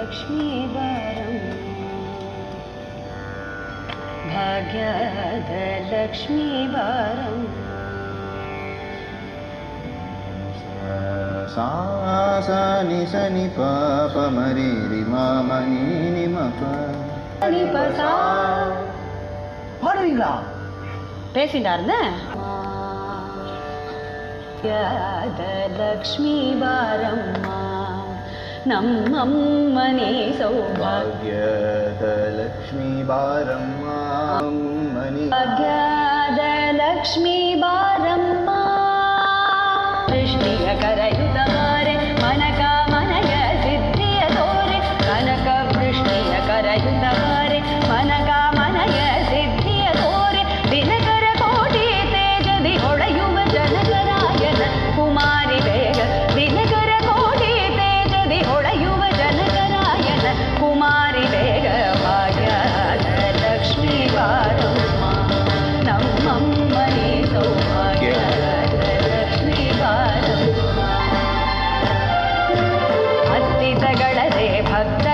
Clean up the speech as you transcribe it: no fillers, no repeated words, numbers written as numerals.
लक्ष्मीवारं भाग्यद लक्ष्मीवारं सा सा नि स नि प प म रि रि म म नि नि म प नि प सा பாடுறீங்களா? பேசிட்டாருந்த லக்ஷ்மீவாரம் ನಮ್ಮಮ್ಮನೇ ಸೌಭಾಗ್ಯದ ಲಕ್ಷ್ಮೀ ಬಾರಮ್ಮ ಭಾಗ್ಯದ ಲಕ್ಷ್ಮೀ ಬಾರಮ್ಮ ವೃಷ್ಟಿಯ ಕರಯುತ ಬಾರೆ ಮನಕ ಮನಯ ಸಿದ್ಧಿಯ ತೋರೆ ಕನಕ ವೃಷ್ಟಿಯ ಕರಯುತ ಬಾರೆ ಮನಕ ಮನಯ ಸಿದ್ಧಿಯ ತೋರೆ ದಿನಕರ ಕೋಟಿ ತೇಜದಿ ಹೊಳೆಯುವ ಜನಕರಾಯನ ಕುಮಾರಿ ಬೇಗ ದಿನಕರ ಕೋಟಿ ತೇಜದಿ ಹೊಳೆಯುವ ಜನಕರಾಯನ ಕುಮಾರಿ ಬೇಗ ಭಾಗ್ಯದ ಲಕ್ಷ್ಮೀ ಬಾರಮ್ಮ ನಮ್ಮಮ್ಮನೇ ಸೌಭಾಗ್ಯದ ಲಕ್ಷ್ಮೀ ಬಾರಮ್ಮ ಹತ್ತಿತಗಳದೆ ಭಕ್ತ